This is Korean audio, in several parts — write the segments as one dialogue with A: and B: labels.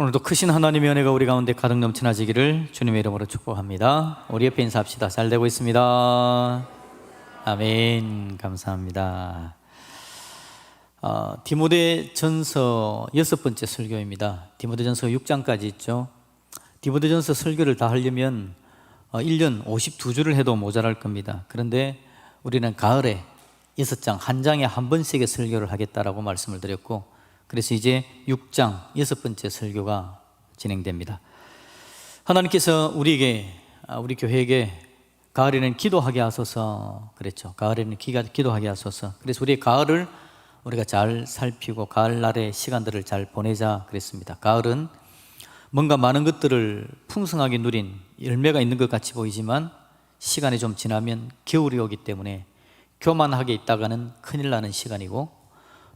A: 오늘도 크신 하나님의 은혜가 우리 가운데 가득 넘쳐나지기를 주님의 이름으로 축복합니다. 우리 옆에 인사합시다. 잘 되고 있습니다. 아멘. 감사합니다. 디모데전서 6번째 설교입니다. 디모데전서 6장까지 있죠. 디모데전서 설교를 다 하려면 1년 52주를 해도 모자랄 겁니다. 그런데 우리는 가을에 6장, 한 장에 한 번씩의 설교를 하겠다라고 말씀을 드렸고, 그래서 이제 6장 6번째 설교가 진행됩니다. 하나님께서 우리에게, 우리 교회에게 가을에는 기도하게 하소서 그랬죠. 가을에는 기도하게 하소서. 그래서 우리의 가을을 우리가 잘 살피고 가을날의 시간들을 잘 보내자 그랬습니다. 가을은 뭔가 많은 것들을 풍성하게 누린 열매가 있는 것 같이 보이지만 시간이 좀 지나면 겨울이 오기 때문에 교만하게 있다가는 큰일 나는 시간이고,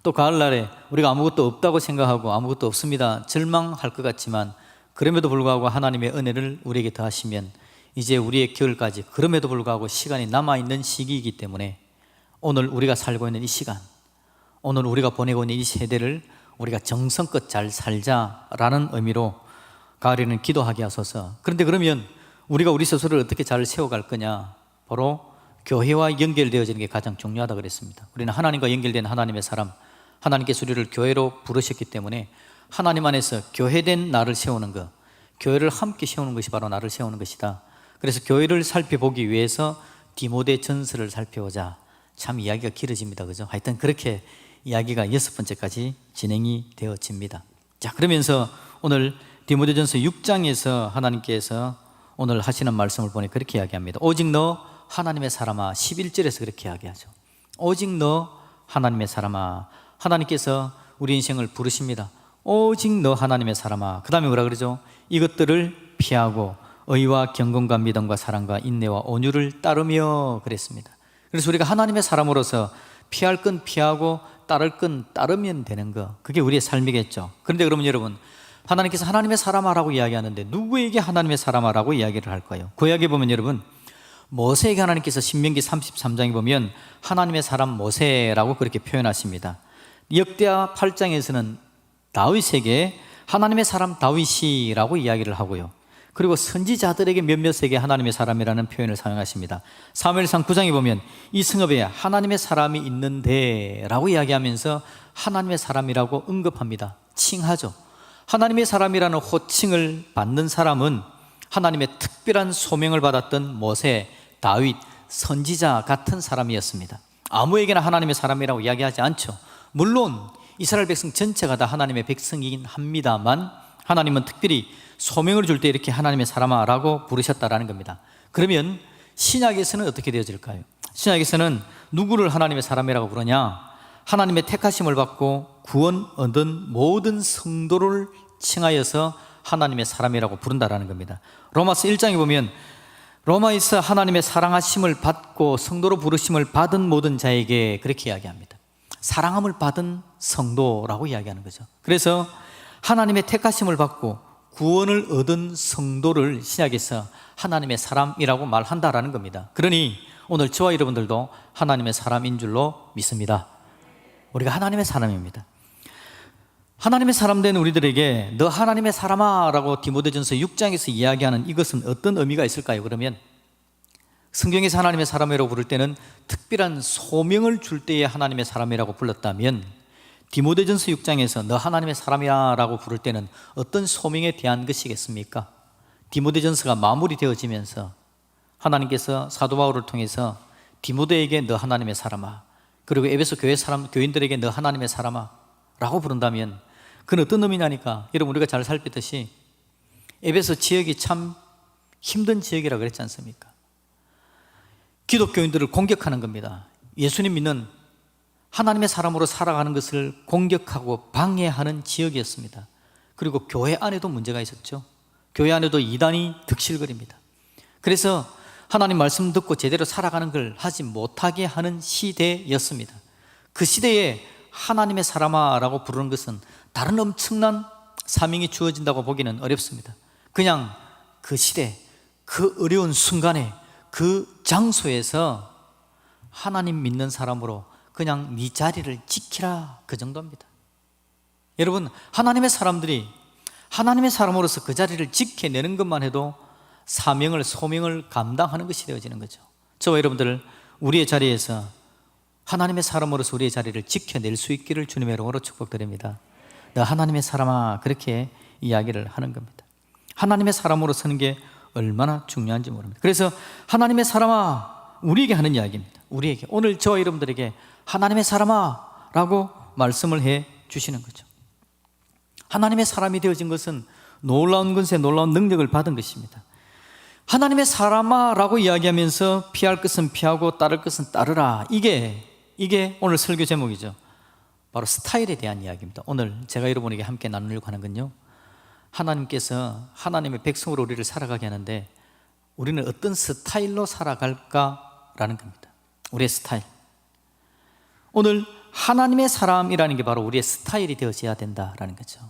A: 또 가을날에 우리가 아무것도 없다고 생각하고 아무것도 없습니다 절망할 것 같지만 그럼에도 불구하고 하나님의 은혜를 우리에게 더하시면 이제 우리의 겨울까지 그럼에도 불구하고 시간이 남아있는 시기이기 때문에 오늘 우리가 살고 있는 이 시간, 오늘 우리가 보내고 있는 이 세대를 우리가 정성껏 잘 살자라는 의미로 가을에는 기도하게 하소서. 그런데 그러면 우리가 우리 스스로를 어떻게 잘 세워갈 거냐? 바로 교회와 연결되어지는 게 가장 중요하다고 그랬습니다. 우리는 하나님과 연결된 하나님의 사람, 하나님께서 우리를 교회로 부르셨기 때문에 하나님 안에서 교회된 나를 세우는 것, 교회를 함께 세우는 것이 바로 나를 세우는 것이다. 그래서 교회를 살펴보기 위해서 디모데 전서를 살펴보자. 참 이야기가 길어집니다, 그죠? 하여튼 그렇게 이야기가 6번째까지 진행이 되어집니다. 자, 그러면서 오늘 디모데 전서 6장에서 하나님께서 오늘 하시는 말씀을 보니 그렇게 이야기합니다. 오직 너 하나님의 사람아, 11절에서 그렇게 이야기하죠. 오직 너 하나님의 사람아. 하나님께서 우리 인생을 부르십니다. 오직 너 하나님의 사람아. 그 다음에 뭐라 그러죠? 이것들을 피하고 의와 경건과 믿음과 사랑과 인내와 온유를 따르며 그랬습니다. 그래서 우리가 하나님의 사람으로서 피할 건 피하고 따를 건 따르면 되는 거, 그게 우리의 삶이겠죠. 그런데 그러면 여러분, 하나님께서 하나님의 사람아라고 이야기하는데 누구에게 하나님의 사람아라고 이야기를 할까요? 그 이야기 보면 여러분, 모세에게 하나님께서 신명기 33장에 보면 하나님의 사람 모세라고 그렇게 표현하십니다. 역대하 8장에서는 다윗에게 하나님의 사람 다윗이라고 이야기를 하고요. 그리고 선지자들에게 몇몇에게 하나님의 사람이라는 표현을 사용하십니다. 사무엘상 9장에 보면 이승업에 하나님의 사람이 있는데 라고 이야기하면서 하나님의 사람이라고 언급합니다. 칭하죠. 하나님의 사람이라는 호칭을 받는 사람은 하나님의 특별한 소명을 받았던 모세, 다윗, 선지자 같은 사람이었습니다. 아무에게나 하나님의 사람이라고 이야기하지 않죠. 물론 이스라엘 백성 전체가 다 하나님의 백성이긴 합니다만 하나님은 특별히 소명을 줄 때 이렇게 하나님의 사람아라고 부르셨다라는 겁니다. 그러면 신약에서는 어떻게 되어질까요? 신약에서는 누구를 하나님의 사람이라고 부르냐? 하나님의 택하심을 받고 구원 얻은 모든 성도를 칭하여서 하나님의 사람이라고 부른다라는 겁니다. 로마서 1장에 보면 로마에서 하나님의 사랑하심을 받고 성도로 부르심을 받은 모든 자에게 그렇게 이야기합니다. 사랑함을 받은 성도라고 이야기하는 거죠. 그래서 하나님의 택하심을 받고 구원을 얻은 성도를 신약에서 하나님의 사람이라고 말한다라는 겁니다. 그러니 오늘 저와 여러분들도 하나님의 사람인 줄로 믿습니다. 우리가 하나님의 사람입니다. 하나님의 사람 된 우리들에게 너 하나님의 사람아 라고 디모데전서 6장에서 이야기하는 이것은 어떤 의미가 있을까요? 그러면 성경에서 하나님의 사람이라고 부를 때는 특별한 소명을 줄 때에 하나님의 사람이라고 불렀다면 디모데전서 6장에서 너 하나님의 사람이야 라고 부를 때는 어떤 소명에 대한 것이겠습니까? 디모데전서가 마무리되어지면서 하나님께서 사도 바울을 통해서 디모데에게 너 하나님의 사람아, 그리고 에베소 교인들에게 너 하나님의 사람아 라고 부른다면 그건 어떤 의미냐니까, 여러분 우리가 잘 살피듯이 에베소 지역이 참 힘든 지역이라고 그랬지 않습니까? 기독교인들을 공격하는 겁니다. 예수님 믿는 하나님의 사람으로 살아가는 것을 공격하고 방해하는 지역이었습니다. 그리고 교회 안에도 문제가 있었죠. 교회 안에도 이단이 득실거립니다. 그래서 하나님 말씀 듣고 제대로 살아가는 걸 하지 못하게 하는 시대였습니다. 그 시대에 하나님의 사람아라고 부르는 것은 다른 엄청난 사명이 주어진다고 보기는 어렵습니다. 그냥 그 시대, 그 어려운 순간에 그 장소에서 하나님 믿는 사람으로 그냥 네 자리를 지키라, 그 정도입니다. 여러분, 하나님의 사람들이 하나님의 사람으로서 그 자리를 지켜내는 것만 해도 사명을, 소명을 감당하는 것이 되어지는 거죠. 저와 여러분들 우리의 자리에서 하나님의 사람으로서 우리의 자리를 지켜낼 수 있기를 주님의 이름으로 축복드립니다. 너 하나님의 사람아, 그렇게 이야기를 하는 겁니다. 하나님의 사람으로 서는 게 얼마나 중요한지 모릅니다. 그래서 하나님의 사람아, 우리에게 하는 이야기입니다. 우리에게, 오늘 저와 여러분들에게 하나님의 사람아 라고 말씀을 해 주시는 거죠. 하나님의 사람이 되어진 것은 놀라운 것에 놀라운 능력을 받은 것입니다. 하나님의 사람아 라고 이야기하면서 피할 것은 피하고 따를 것은 따르라, 이게 오늘 설교 제목이죠. 바로 스타일에 대한 이야기입니다. 오늘 제가 여러분에게 함께 나누려고 하는 건요, 하나님께서 하나님의 백성으로 우리를 살아가게 하는데 우리는 어떤 스타일로 살아갈까라는 겁니다. 우리의 스타일. 오늘 하나님의 사람이라는 게 바로 우리의 스타일이 되어져야 된다라는 거죠.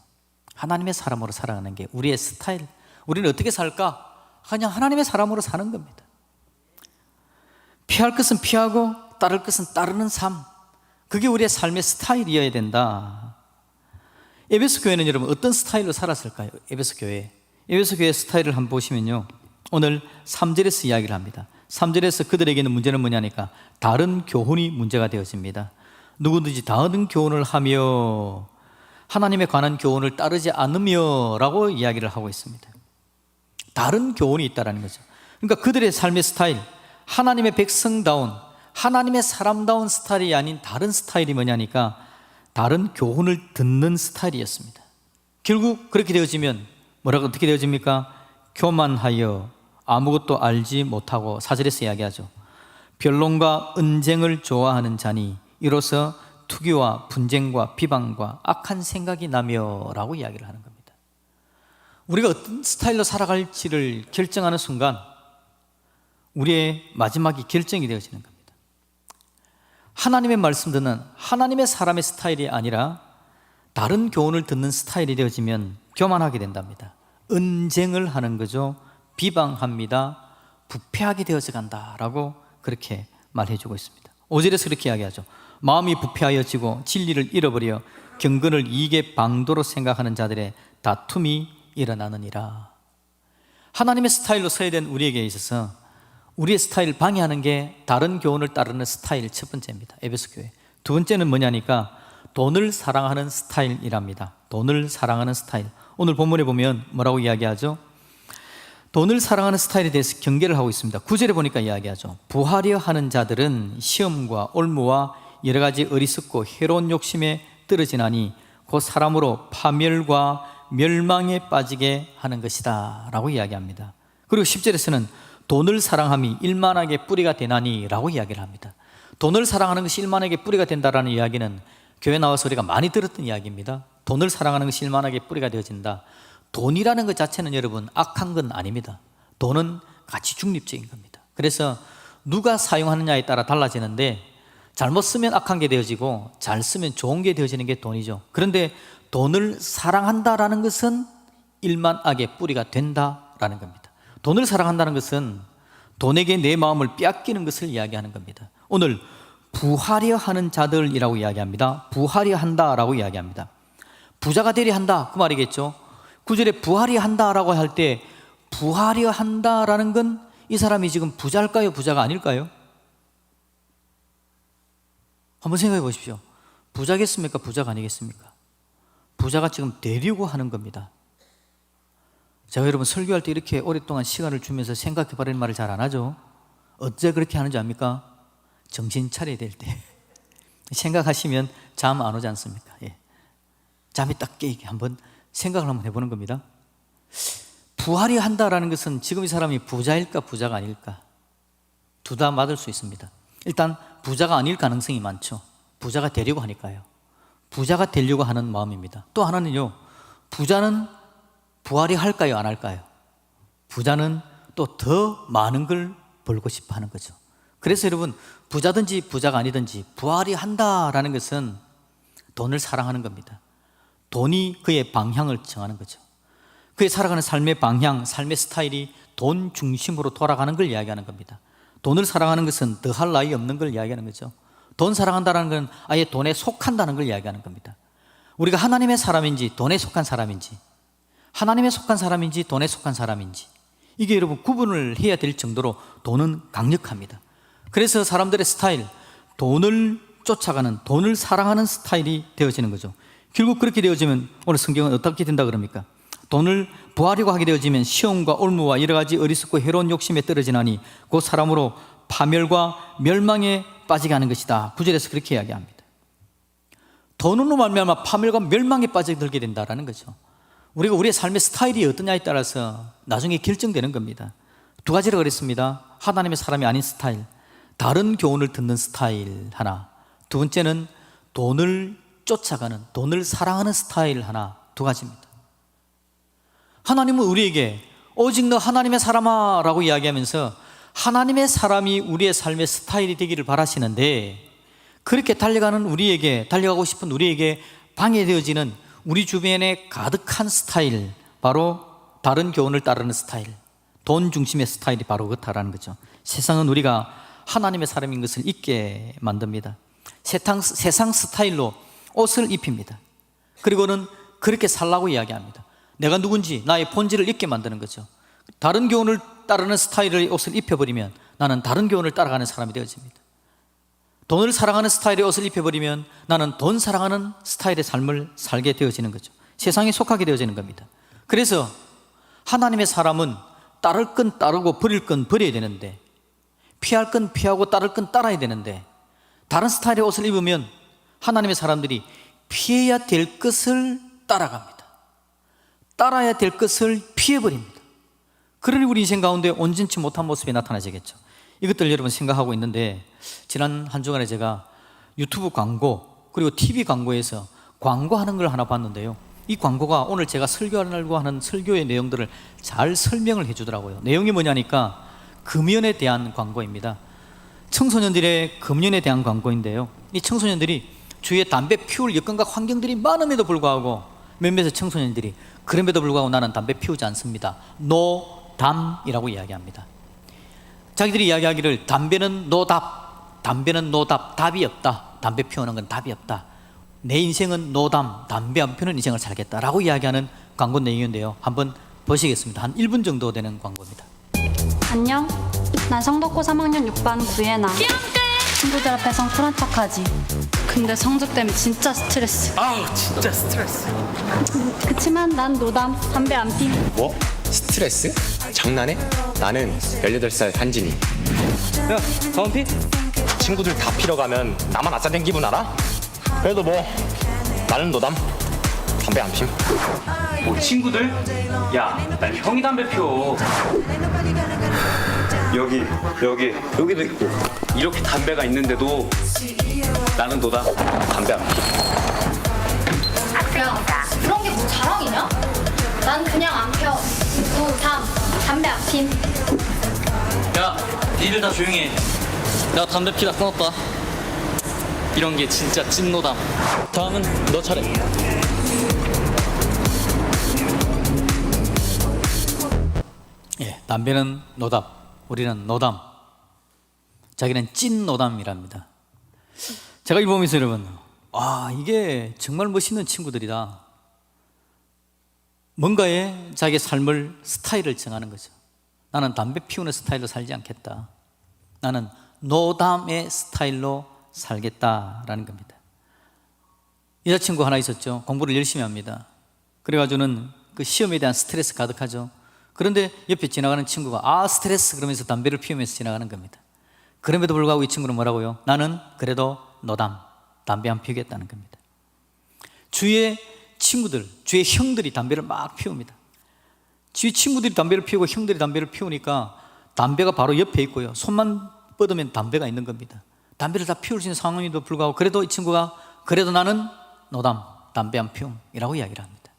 A: 하나님의 사람으로 살아가는 게 우리의 스타일. 우리는 어떻게 살까? 그냥 하나님의 사람으로 사는 겁니다. 피할 것은 피하고 따를 것은 따르는 삶, 그게 우리의 삶의 스타일이어야 된다. 에베소 교회는 여러분 어떤 스타일로 살았을까요? 에베소 교회의 스타일을 한번 보시면요, 오늘 3절에서 이야기를 합니다. 3절에서 그들에게는 문제는 뭐냐니까 다른 교훈이 문제가 되어집니다. 누구든지 다른 교훈을 하며 하나님에 관한 교훈을 따르지 않으며 라고 이야기를 하고 있습니다. 다른 교훈이 있다는 거죠. 그러니까 그들의 삶의 스타일, 하나님의 백성다운, 하나님의 사람다운 스타일이 아닌 다른 스타일이 뭐냐니까 다른 교훈을 듣는 스타일이었습니다. 결국 그렇게 되어지면 어떻게 되어집니까? 교만하여 아무것도 알지 못하고, 4절에서 이야기하죠. 변론과 언쟁을 좋아하는 자니 이로써 투기와 분쟁과 비방과 악한 생각이 나며 라고 이야기를 하는 겁니다. 우리가 어떤 스타일로 살아갈지를 결정하는 순간 우리의 마지막이 결정이 되어지는 겁니다. 하나님의 말씀 듣는 하나님의 사람의 스타일이 아니라 다른 교훈을 듣는 스타일이 되어지면 교만하게 된답니다. 언쟁을 하는 거죠. 비방합니다. 부패하게 되어져 간다라고 그렇게 말해주고 있습니다. 5절에서 그렇게 이야기하죠. 마음이 부패하여지고 진리를 잃어버려 경건을 이익의 방도로 생각하는 자들의 다툼이 일어나느니라. 하나님의 스타일로 서야 된 우리에게 있어서 우리의 스타일을 방해하는 게 다른 교훈을 따르는 스타일, 첫 번째입니다. 에베소 교회. 두 번째는 뭐냐니까 돈을 사랑하는 스타일이랍니다. 돈을 사랑하는 스타일. 오늘 본문에 보면 뭐라고 이야기하죠? 돈을 사랑하는 스타일에 대해서 경계를 하고 있습니다. 9절에 보니까 이야기하죠. 부하려 하는 자들은 시험과 올무와 여러 가지 어리석고 해로운 욕심에 떨어지나니 곧 사람으로 파멸과 멸망에 빠지게 하는 것이다 라고 이야기합니다. 그리고 10절에서는 돈을 사랑함이 일만하게 뿌리가 되나니 라고 이야기를 합니다. 돈을 사랑하는 것이 일만하게 뿌리가 된다라는 이야기는 교회 나와서 우리가 많이 들었던 이야기입니다. 돈을 사랑하는 것이 일만하게 뿌리가 되어진다. 돈이라는 것 자체는 여러분 악한 건 아닙니다. 돈은 가치 중립적인 겁니다. 그래서 누가 사용하느냐에 따라 달라지는데 잘못 쓰면 악한 게 되어지고 잘 쓰면 좋은 게 되어지는 게 돈이죠. 그런데 돈을 사랑한다라는 것은 일만하게 뿌리가 된다라는 겁니다. 돈을 사랑한다는 것은 돈에게 내 마음을 빼앗기는 것을 이야기하는 겁니다. 오늘 부하려 하는 자들이라고 이야기합니다. 부하려 한다라고 이야기합니다. 부자가 되려 한다, 그 말이겠죠. 9절에 부하려 한다라고 할 때 부하려 한다라는 건 이 사람이 지금 부자일까요? 부자가 아닐까요? 한번 생각해 보십시오. 부자겠습니까? 부자가 아니겠습니까? 부자가 지금 되려고 하는 겁니다. 제가 여러분 설교할 때 이렇게 오랫동안 시간을 주면서 생각해 보라는 말을 잘 안 하죠. 어째 그렇게 하는지 압니까? 정신 차려야 될 때 생각하시면 잠 안 오지 않습니까? 예. 잠이 딱 깨게 한번 생각을 한번 해보는 겁니다. 부하려 한다라는 것은 지금 이 사람이 부자일까 부자가 아닐까, 둘 다 맞을 수 있습니다. 일단 부자가 아닐 가능성이 많죠. 부자가 되려고 하니까요. 부자가 되려고 하는 마음입니다. 또 하나는요, 부자는 부하려 할까요? 안 할까요? 부자는 또 더 많은 걸 벌고 싶어 하는 거죠. 그래서 여러분, 부자든지 부자가 아니든지 부하려 한다라는 것은 돈을 사랑하는 겁니다. 돈이 그의 방향을 정하는 거죠. 그의 살아가는 삶의 방향, 삶의 스타일이 돈 중심으로 돌아가는 걸 이야기하는 겁니다. 돈을 사랑하는 것은 더할 나위 없는 걸 이야기하는 거죠. 돈 사랑한다는 건 아예 돈에 속한다는 걸 이야기하는 겁니다. 우리가 하나님의 사람인지 돈에 속한 사람인지, 하나님에 속한 사람인지 돈에 속한 사람인지, 이게 여러분 구분을 해야 될 정도로 돈은 강력합니다. 그래서 사람들의 스타일, 돈을 쫓아가는, 돈을 사랑하는 스타일이 되어지는 거죠. 결국 그렇게 되어지면 오늘 성경은 어떻게 된다 그럽니까? 돈을 부하려고 하게 되어지면 시험과 올무와 여러 가지 어리석고 해로운 욕심에 떨어지나니 그 사람으로 파멸과 멸망에 빠지게 하는 것이다. 9절에서 그렇게 이야기합니다. 돈으로 말미암아 파멸과 멸망에 빠져들게 된다라는 거죠. 우리가 우리의 삶의 스타일이 어떠냐에 따라서 나중에 결정되는 겁니다. 두 가지로 그랬습니다. 하나님의 사람이 아닌 스타일, 다른 교훈을 듣는 스타일 하나, 두 번째는 돈을 쫓아가는, 돈을 사랑하는 스타일 하나, 두 가지입니다. 하나님은 우리에게 오직 너 하나님의 사람아 라고 이야기하면서 하나님의 사람이 우리의 삶의 스타일이 되기를 바라시는데, 그렇게 달려가는 우리에게, 달려가고 싶은 우리에게 방해되어지는 우리 주변에 가득한 스타일, 바로 다른 교훈을 따르는 스타일, 돈 중심의 스타일이 바로 그렇다라는 거죠. 세상은 우리가 하나님의 사람인 것을 잊게 만듭니다. 세상 스타일로 옷을 입힙니다. 그리고는 그렇게 살라고 이야기합니다. 내가 누군지, 나의 본질을 잊게 만드는 거죠. 다른 교훈을 따르는 스타일의 옷을 입혀버리면 나는 다른 교훈을 따라가는 사람이 되어집니다. 돈을 사랑하는 스타일의 옷을 입혀버리면 나는 돈 사랑하는 스타일의 삶을 살게 되어지는 거죠. 세상에 속하게 되어지는 겁니다. 그래서 하나님의 사람은 따를 건 따르고 버릴 건 버려야 되는데, 피할 건 피하고 따를 건 따라야 되는데, 다른 스타일의 옷을 입으면 하나님의 사람들이 피해야 될 것을 따라갑니다. 따라야 될 것을 피해버립니다. 그러니 우리 인생 가운데 온전치 못한 모습이 나타나지겠죠. 이것들 여러분 생각하고 있는데, 지난 한 주간에 제가 유튜브 광고 그리고 TV 광고에서 광고하는 걸 하나 봤는데요, 이 광고가 오늘 제가 설교하려고 하는 설교의 내용들을 잘 설명을 해주더라고요. 내용이 뭐냐니까 금연에 대한 광고입니다. 청소년들의 금연에 대한 광고인데요, 이 청소년들이 주위에 담배 피울 여건과 환경들이 많음에도 불구하고 몇몇의 청소년들이 그럼에도 불구하고 나는 담배 피우지 않습니다, 노담이라고 이야기합니다. 자기들이 이야기하기를 담배는 노답, 담배는 노답, 답이 없다, 담배 피우는 건 답이 없다, 내 인생은 노담, 담배 안 피우는 인생을 살겠다라고 이야기하는 광고 내용인데요, 한번 보시겠습니다. 한 1분 정도 되는 광고입니다.
B: 안녕, 난 성덕고 3학년 6반 구예나. 친구들 앞에선 쿨한 척하지. 근데 성적 때문에 진짜 스트레스.
C: 아우 진짜 스트레스.
B: 그치만 난 노담, 담배 안 피.
C: 뭐? 스트레스? 장난해? 나는 18살 한진이.
A: 야, 가은피?
C: 친구들 다 피러 가면 나만 아싸 된 기분 알아? 그래도 뭐 나는 노담, 담배 안 핌.
D: 뭐 친구들? 야, 난 형이 담배 피워. 여기도 있고. 이렇게 담배가 있는데도 나는 노담, 담배 안 피.
E: 야, 그런 게 뭐 자랑이냐? 난 그냥 안 펴. 담배 안 핀.
D: 야, 니들 다 조용히 해. 나 담배 피다 끊었다. 이런 게 진짜 찐노담. 다음은 너 차례.
A: 예, 담배는 노답, 우리는 노담, 자기는 찐 노담이랍니다. 제가 이 보면서 여러분, 이게 정말 멋있는 친구들이다. 뭔가에 자기의 삶을, 스타일을 정하는 거죠. 나는 담배 피우는 스타일로 살지 않겠다, 나는 노담의 스타일로 살겠다라는 겁니다. 여자친구 하나 있었죠. 공부를 열심히 합니다. 그래가지고는 그 시험에 대한 스트레스 가득하죠. 그런데 옆에 지나가는 친구가 스트레스 그러면서 담배를 피우면서 지나가는 겁니다. 그럼에도 불구하고 이 친구는 뭐라고요? 나는 그래도 노담, 담배 안 피우겠다는 겁니다. 주위의 친구들, 주위의 형들이 담배를 막 피웁니다. 주위 친구들이 담배를 피우고 형들이 담배를 피우니까 담배가 바로 옆에 있고요, 손만 뻗으면 담배가 있는 겁니다. 담배를 다 피울 수 있는 상황에도 불구하고 그래도 이 친구가 그래도 나는 노담, 담배 안 피움이라고 이야기를 합니다.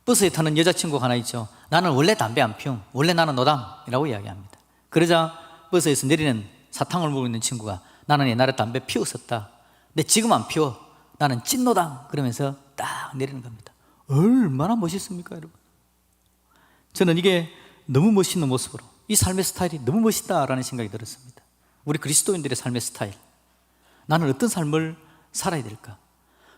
A: 버스에 타는 여자친구가 하나 있죠. 나는 원래 담배 안 피움, 원래 나는 노담이라고 이야기합니다. 그러자 버스에서 내리는 사탕을 물고 있는 친구가 나는 옛날에 담배 피웠었다, 근데 지금 안 피워, 나는 찐노담, 그러면서 딱 내리는 겁니다. 얼마나 멋있습니까 여러분? 저는 이게 너무 멋있는 모습으로, 이 삶의 스타일이 너무 멋있다라는 생각이 들었습니다. 우리 그리스도인들의 삶의 스타일, 나는 어떤 삶을 살아야 될까?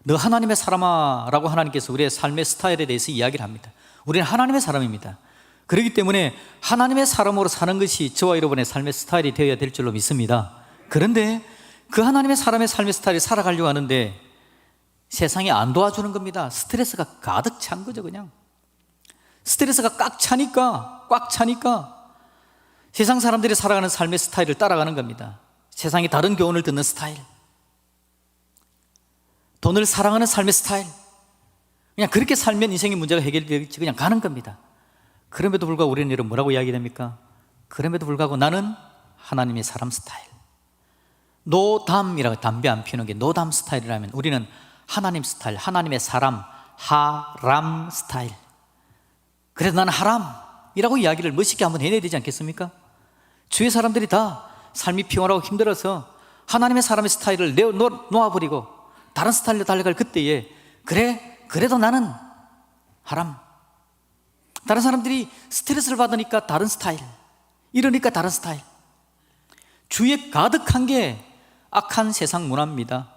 A: 너 하나님의 사람아 라고 하나님께서 우리의 삶의 스타일에 대해서 이야기를 합니다. 우리는 하나님의 사람입니다. 그렇기 때문에 하나님의 사람으로 사는 것이 저와 여러분의 삶의 스타일이 되어야 될 줄로 믿습니다. 그런데 그 하나님의 사람의 삶의 스타일을 살아가려고 하는데 세상이 안 도와주는 겁니다. 스트레스가 가득 찬 거죠. 그냥 스트레스가 꽉 차니까 세상 사람들이 살아가는 삶의 스타일을 따라가는 겁니다. 세상이 다른 교훈을 듣는 스타일, 돈을 사랑하는 삶의 스타일, 그냥 그렇게 살면 인생의 문제가 해결되겠지 그냥 가는 겁니다. 그럼에도 불구하고 우리는 여러분 뭐라고 이야기됩니까? 그럼에도 불구하고 나는 하나님의 사람 스타일, 노담이라고, 담배 안 피우는 게 노담 스타일이라면 우리는 하나님 스타일, 하나님의 사람, 하람 스타일. 그래서 나는 하람이라고 이야기를 멋있게 한번 해내야 되지 않겠습니까? 주위 사람들이 다 삶이 평화라고 힘들어서 하나님의 사람의 스타일을 놓아버리고 다른 스타일로 달려갈 그때에 그래도 나는 하람. 다른 사람들이 스트레스를 받으니까 다른 스타일, 이러니까 다른 스타일. 주위에 가득한 게 악한 세상 문화입니다.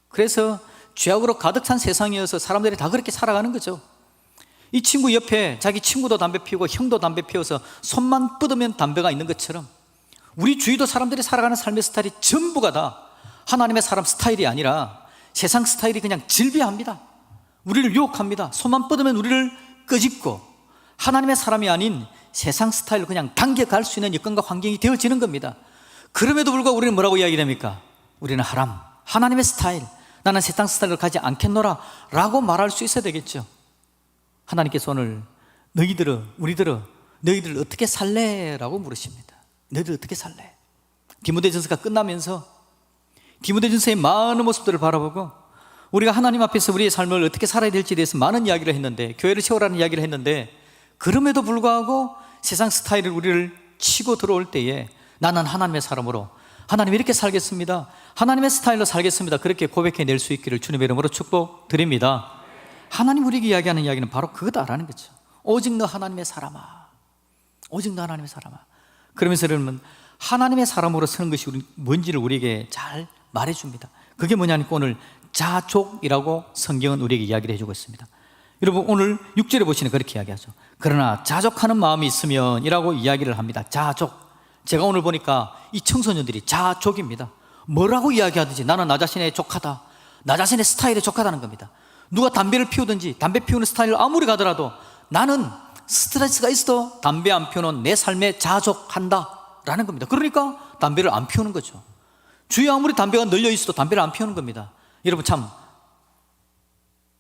A: 그래서 죄악으로 가득 찬 세상이어서 사람들이 다 그렇게 살아가는 거죠. 이 친구 옆에 자기 친구도 담배 피우고 형도 담배 피워서 손만 뻗으면 담배가 있는 것처럼 우리 주위도 사람들이 살아가는 삶의 스타일이 전부가 다 하나님의 사람 스타일이 아니라 세상 스타일이 그냥 질비합니다. 우리를 유혹합니다. 손만 뻗으면 우리를 끄집고 하나님의 사람이 아닌 세상 스타일로 그냥 당겨갈 수 있는 여건과 환경이 되어지는 겁니다. 그럼에도 불구하고 우리는 뭐라고 이야기됩니까? 우리는 하람, 하나님의 스타일, 나는 세상 스타일로 가지 않겠노라 라고 말할 수 있어야 되겠죠. 하나님께서 오늘 너희들 어떻게 살래? 라고 물으십니다. 너희들 어떻게 살래? 디모데전서가 끝나면서 디모데전서의 많은 모습들을 바라보고 우리가 하나님 앞에서 우리의 삶을 어떻게 살아야 될지에 대해서 많은 이야기를 했는데, 교회를 세우라는 이야기를 했는데, 그럼에도 불구하고 세상 스타일을 우리를 치고 들어올 때에 나는 하나님의 사람으로 하나님 이렇게 살겠습니다, 하나님의 스타일로 살겠습니다, 그렇게 고백해낼 수 있기를 주님의 이름으로 축복드립니다. 하나님 우리에게 이야기하는 이야기는 바로 그거다라는 거죠. 오직 너 하나님의 사람아, 오직 너 하나님의 사람아. 그러면서 여러분 하나님의 사람으로 서는 것이 뭔지를 우리에게 잘 말해줍니다. 그게 뭐냐니까 오늘 자족이라고 성경은 우리에게 이야기를 해주고 있습니다. 여러분 오늘 6절에 보시면 그렇게 이야기하죠. 그러나 자족하는 마음이 있으면 이라고 이야기를 합니다. 자족. 제가 오늘 보니까 이 청소년들이 자족입니다. 뭐라고 이야기하든지 나는 나 자신의 족하다, 나 자신의 스타일에 족하다는 겁니다. 누가 담배를 피우든지 담배 피우는 스타일을 아무리 가더라도 나는 스트레스가 있어도 담배 안 피우는 내 삶에 자족한다 라는 겁니다. 그러니까 담배를 안 피우는 거죠. 주위에 아무리 담배가 널려 있어도 담배를 안 피우는 겁니다. 여러분 참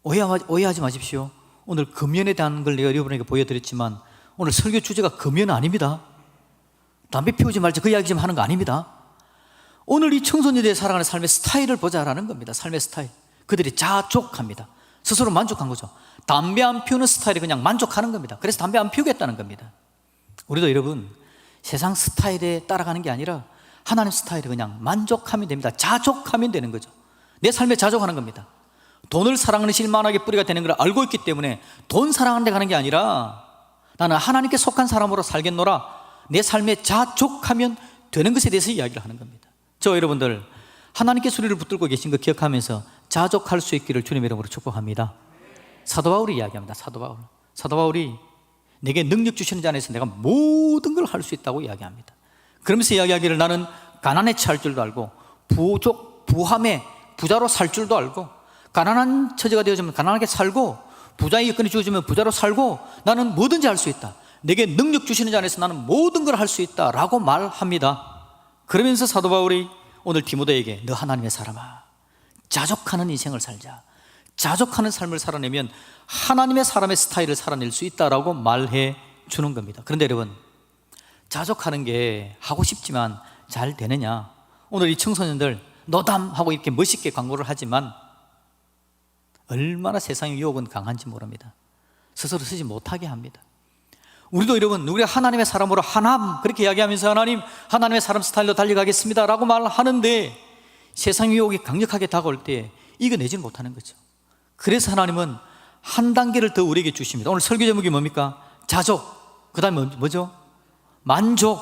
A: 오해하지 마십시오. 오늘 금연에 대한 걸 내가 여러분에게 보여드렸지만 오늘 설교 주제가 금연은 아닙니다. 담배 피우지 말자 그 이야기 좀 하는 거 아닙니다. 오늘 이 청소년들이 살아가는 삶의 스타일을 보자라는 겁니다. 삶의 스타일. 그들이 자족합니다. 스스로 만족한 거죠. 담배 안 피우는 스타일에 그냥 만족하는 겁니다. 그래서 담배 안 피우겠다는 겁니다. 우리도 여러분 세상 스타일에 따라가는 게 아니라 하나님 스타일에 그냥 만족하면 됩니다. 자족하면 되는 거죠. 내 삶에 자족하는 겁니다. 돈을 사랑하는 실만하게 뿌리가 되는 걸 알고 있기 때문에 돈 사랑하는 데 가는 게 아니라 나는 하나님께 속한 사람으로 살겠노라, 내 삶에 자족하면 되는 것에 대해서 이야기를 하는 겁니다. 저 여러분들 하나님께 소리를 붙들고 계신 거 기억하면서 자족할 수 있기를 주님의 이름으로 축복합니다. 사도 바울이 이야기합니다. 사도 바울이 내게 능력 주시는 자 안에서 내가 모든 걸 할 수 있다고 이야기합니다. 그러면서 이야기하기를 나는 가난에 처할 줄도 알고 부함에 부자로 살 줄도 알고, 가난한 처지가 되어지면 가난하게 살고, 부자의 여건이 주어지면 부자로 살고, 나는 뭐든지 할 수 있다, 내게 능력 주시는 자 안에서 나는 모든 걸 할 수 있다 라고 말합니다. 그러면서 사도 바울이 오늘 디모데에게 너 하나님의 사람아, 자족하는 인생을 살자, 자족하는 삶을 살아내면 하나님의 사람의 스타일을 살아낼 수 있다라고 말해 주는 겁니다. 그런데 여러분 자족하는 게 하고 싶지만 잘 되느냐? 오늘 이 청소년들 노담하고 이렇게 멋있게 광고를 하지만 얼마나 세상의 유혹은 강한지 모릅니다. 스스로 쓰지 못하게 합니다. 우리도 여러분 우리가 하나님의 사람으로 하남 그렇게 이야기하면서 하나님의 사람 스타일로 달려가겠습니다 라고 말하는데 세상의 유혹이 강력하게 다가올 때 이겨내지는 못하는 거죠. 그래서 하나님은 한 단계를 더 우리에게 주십니다. 오늘 설교 제목이 뭡니까? 자족. 그 다음에 뭐죠? 만족.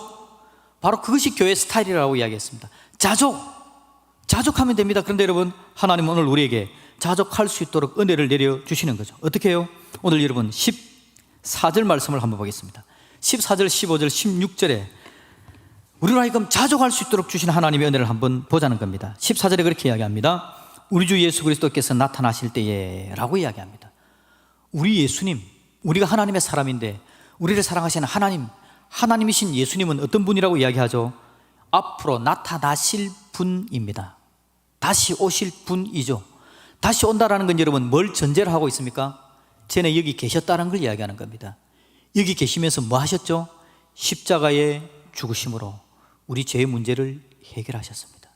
A: 바로 그것이 교회 스타일이라고 이야기했습니다. 자족하면 됩니다. 그런데 여러분 하나님은 오늘 우리에게 자족할 수 있도록 은혜를 내려주시는 거죠. 어떻게 해요? 오늘 여러분 4절 말씀을 한번 보겠습니다. 14절, 15절, 16절에 우리로 하여금 자족할 수 있도록 주신 하나님의 은혜를 한번 보자는 겁니다. 14절에 그렇게 이야기합니다. 우리 주 예수 그리스도께서 나타나실 때에 라고 이야기합니다. 우리 예수님, 우리가 하나님의 사람인데 우리를 사랑하시는 하나님이신 예수님은 어떤 분이라고 이야기하죠? 앞으로 나타나실 분입니다. 다시 오실 분이죠. 다시 온다라는 건 여러분 뭘 전제로 하고 있습니까? 전에 여기 계셨다는 걸 이야기하는 겁니다. 여기 계시면서 뭐 하셨죠? 십자가의 죽으심으로 우리 죄의 문제를 해결하셨습니다.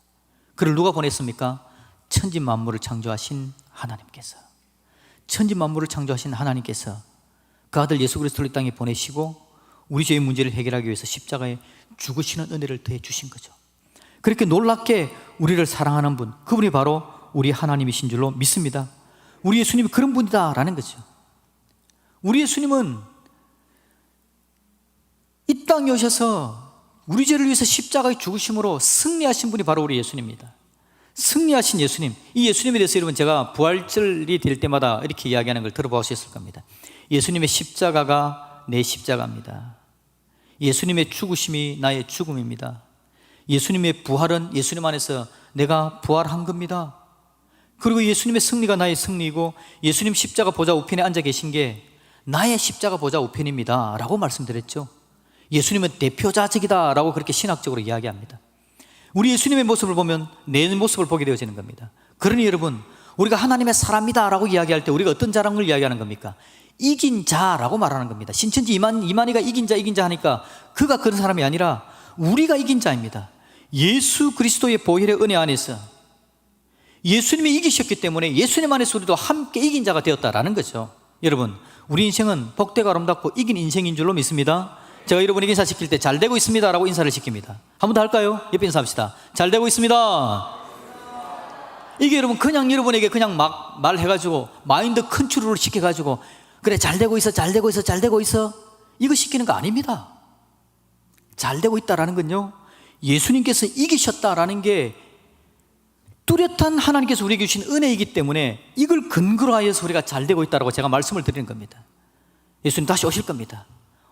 A: 그를 누가 보냈습니까? 천지 만물을 창조하신 하나님께서, 천지 만물을 창조하신 하나님께서 그 아들 예수 그리스도를 이 땅에 보내시고 우리 죄의 문제를 해결하기 위해서 십자가에 죽으시는 은혜를 더해 주신 거죠. 그렇게 놀랍게 우리를 사랑하는 분, 그분이 바로 우리 하나님이신 줄로 믿습니다. 우리 예수님이 그런 분이다라는 거죠. 우리 예수님은 이 땅에 오셔서 우리 죄를 위해서 십자가에 죽으심으로 승리하신 분이 바로 우리 예수님입니다. 승리하신 예수님, 이 예수님에 대해서 여러분 제가 부활절이 될 때마다 이렇게 이야기하는 걸 들어보셨을 겁니다. 예수님의 십자가가 내 십자가입니다. 예수님의 죽으심이 나의 죽음입니다. 예수님의 부활은 예수님 안에서 내가 부활한 겁니다. 그리고 예수님의 승리가 나의 승리이고 예수님 십자가 보좌 우편에 앉아 계신 게 나의 십자가 보좌 우편입니다 라고 말씀드렸죠. 예수님은 대표자직이다 라고 그렇게 신학적으로 이야기합니다. 우리 예수님의 모습을 보면 내 모습을 보게 되어지는 겁니다. 그러니 여러분, 우리가 하나님의 사람이다 라고 이야기할 때 우리가 어떤 자랑을 이야기하는 겁니까? 이긴 자라고 말하는 겁니다. 신천지 이만희가 이긴 자 하니까 그가 그런 사람이 아니라 우리가 이긴 자입니다. 예수 그리스도의 보혈의 은혜 안에서 예수님이 이기셨기 때문에 예수님 안에서 우리도 함께 이긴 자가 되었다라는 거죠. 여러분, 우리 인생은 복되고 아름답고 이긴 인생인 줄로 믿습니다. 제가 여러분에게 인사시킬 때 잘 되고 있습니다 라고 인사를 시킵니다. 한 번 더 할까요? 옆에 인사합시다. 잘 되고 있습니다. 이게 여러분 그냥 여러분에게 그냥 막 말해가지고 마인드 컨트롤을 시켜가지고 그래 잘 되고 있어 잘 되고 있어 잘 되고 있어 이거 시키는 거 아닙니다. 잘 되고 있다라는 건요, 예수님께서 이기셨다라는 게 뚜렷한 하나님께서 우리에게 주신 은혜이기 때문에 이걸 근거로 하여서 우리가 잘 되고 있다라고 제가 말씀을 드리는 겁니다. 예수님 다시 오실 겁니다.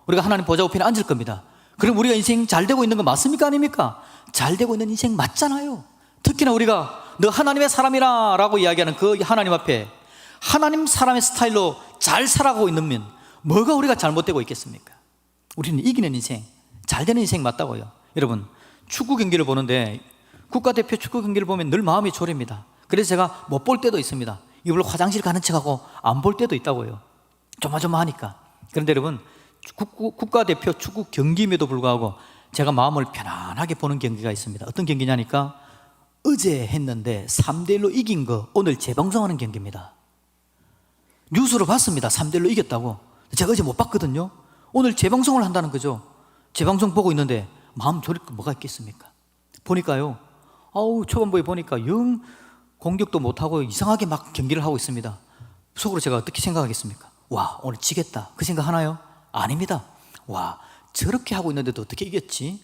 A: 우리가 하나님 보좌 우편에 앉을 겁니다. 그럼 우리가 인생 잘 되고 있는 거 맞습니까? 아닙니까? 잘 되고 있는 인생 맞잖아요. 특히나 우리가 너 하나님의 사람이라 라고 이야기하는 그 하나님 앞에 하나님 사람의 스타일로 잘 살아가고 있는 뭐가 우리가 잘못되고 있겠습니까? 우리는 이기는 인생, 잘 되는 인생 맞다고요. 여러분, 축구 경기를 보는데 국가대표 축구 경기를 보면 늘 마음이 졸입니다. 그래서 제가 못 볼 때도 있습니다. 이걸로 화장실 가는 척하고 안 볼 때도 있다고요. 조마조마하니까. 그런데 여러분, 국가대표 축구 경기임에도 불구하고 제가 마음을 편안하게 보는 경기가 있습니다. 어떤 경기냐니까 어제 했는데 3대1로 이긴 거 오늘 재방송하는 경기입니다. 뉴스로 봤습니다. 3대1로 이겼다고. 제가 어제 못 봤거든요. 오늘 재방송을 한다는 거죠. 재방송 보고 있는데 마음 졸일 거 뭐가 있겠습니까? 보니까요, 초반부에 보니까 영 공격도 못하고 이상하게 막 경기를 하고 있습니다. 속으로 제가 어떻게 생각하겠습니까? 와, 오늘 지겠다 그 생각 하나요? 아닙니다. 와, 저렇게 하고 있는데도 어떻게 이겼지?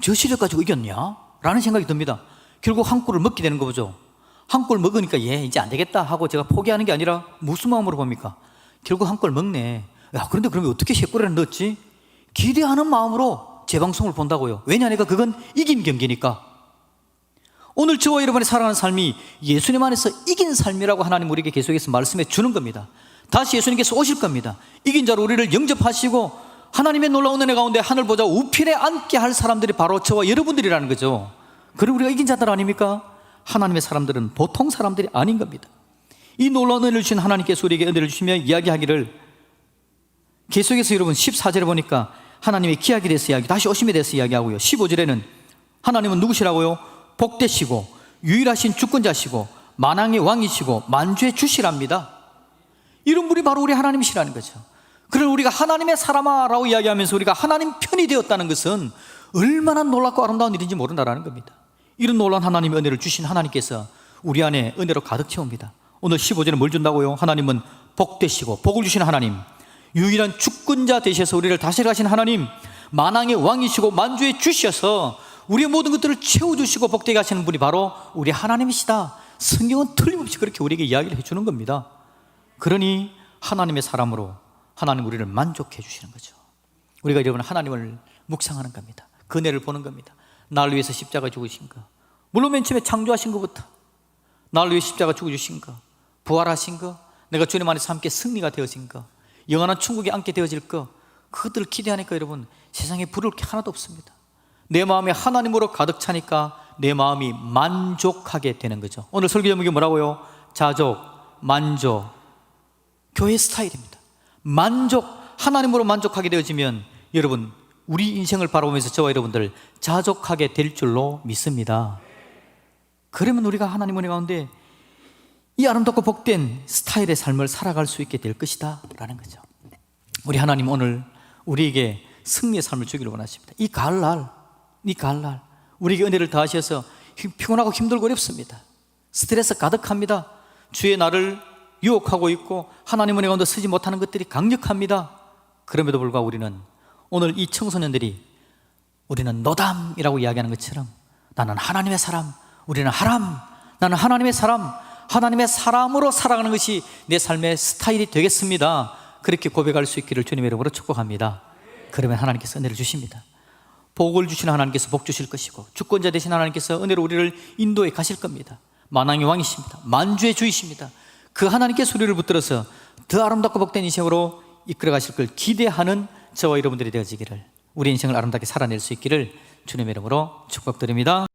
A: 저 실력 가지고 이겼냐? 라는 생각이 듭니다. 결국 한 골을 먹게 되는 거죠. 한 골 먹으니까 이제 안 되겠다 하고 제가 포기하는 게 아니라 무슨 마음으로 봅니까? 결국 한 골 먹네. 야, 그런데 그러면 어떻게 3골을 넣었지? 기대하는 마음으로 재방송을 본다고요. 왜냐하니까 그건 이긴 경기니까. 오늘 저와 여러분의 살아가는 삶이 예수님 안에서 이긴 삶이라고 하나님 우리에게 계속해서 말씀해 주는 겁니다. 다시 예수님께서 오실 겁니다. 이긴 자로 우리를 영접하시고 하나님의 놀라운 은혜 가운데 하늘 보좌 우편에 앉게 할 사람들이 바로 저와 여러분들이라는 거죠. 그리고 우리가 이긴 자들 아닙니까? 하나님의 사람들은 보통 사람들이 아닌 겁니다. 이 놀라운 은혜를 주신 하나님께서 우리에게 은혜를 주시며 이야기하기를, 계속해서 여러분 14절에 보니까 하나님의 기약에 대해서 이야기, 다시 오심에 대해서 이야기하고요. 15절에는 하나님은 누구시라고요? 복되시고 유일하신 주권자시고 만왕의 왕이시고 만주의 주시랍니다. 이런 분이 바로 우리 하나님이시라는 거죠. 그럼 우리가 하나님의 사람아라고 이야기하면서 우리가 하나님 편이 되었다는 것은 얼마나 놀랍고 아름다운 일인지 모른다라는 겁니다. 이런 놀라운 하나님의 은혜를 주신 하나님께서 우리 안에 은혜로 가득 채웁니다. 오늘 15절에 뭘 준다고요? 하나님은 복되시고 복을 주신 하나님, 유일한 주권자 되셔서 우리를 다스리신 하나님, 만왕의 왕이시고 만주의 주셔서 우리의 모든 것들을 채워주시고 복되게 하시는 분이 바로 우리 하나님이시다. 성경은 틀림없이 그렇게 우리에게 이야기를 해주는 겁니다. 그러니 하나님의 사람으로 하나님 우리를 만족해 주시는 거죠. 우리가 여러분 하나님을 묵상하는 겁니다. 그네를 보는 겁니다. 나를 위해서 십자가 죽으신 거, 물론 맨 처음에 창조하신 것부터 나를 위해 십자가 죽어주신 거, 부활하신 거, 내가 주님 안에서 함께 승리가 되어진 거, 영원한 천국에 앉게 되어질 거, 그것들을 기대하니까 여러분 세상에 부러울 게 하나도 없습니다. 내 마음이 하나님으로 가득 차니까 내 마음이 만족하게 되는 거죠. 오늘 설교 제목이 뭐라고요? 자족, 만족, 교회 스타일입니다. 만족, 하나님으로 만족하게 되어지면 여러분 우리 인생을 바라보면서 저와 여러분들 자족하게 될 줄로 믿습니다. 그러면 우리가 하나님 은혜 가운데 이 아름답고 복된 스타일의 삶을 살아갈 수 있게 될 것이다 라는 거죠. 우리 하나님 오늘 우리에게 승리의 삶을 주기를 원하십니다. 이 가을날 우리에게 은혜를 더하셔서 피곤하고 힘들고 어렵습니다. 스트레스 가득합니다. 주의 나를 유혹하고 있고 하나님 은혜 가운데 서지 못하는 것들이 강력합니다. 그럼에도 불구하고 우리는 오늘 이 청소년들이 우리는 노담이라고 이야기하는 것처럼 나는 하나님의 사람, 우리는 하람, 나는 하나님의 사람, 하나님의 사람으로 살아가는 것이 내 삶의 스타일이 되겠습니다. 그렇게 고백할 수 있기를 주님의 이름으로 축복합니다. 그러면 하나님께서 은혜를 주십니다. 복을 주시는 하나님께서 복 주실 것이고 주권자 되신 하나님께서 은혜로 우리를 인도해 가실 겁니다. 만왕의 왕이십니다. 만주의 주이십니다. 그 하나님께 소리를 붙들어서 더 아름답고 복된 인생으로 이끌어 가실 걸 기대하는 저와 여러분들이 되어지기를, 우리 인생을 아름답게 살아낼 수 있기를 주님의 이름으로 축복드립니다.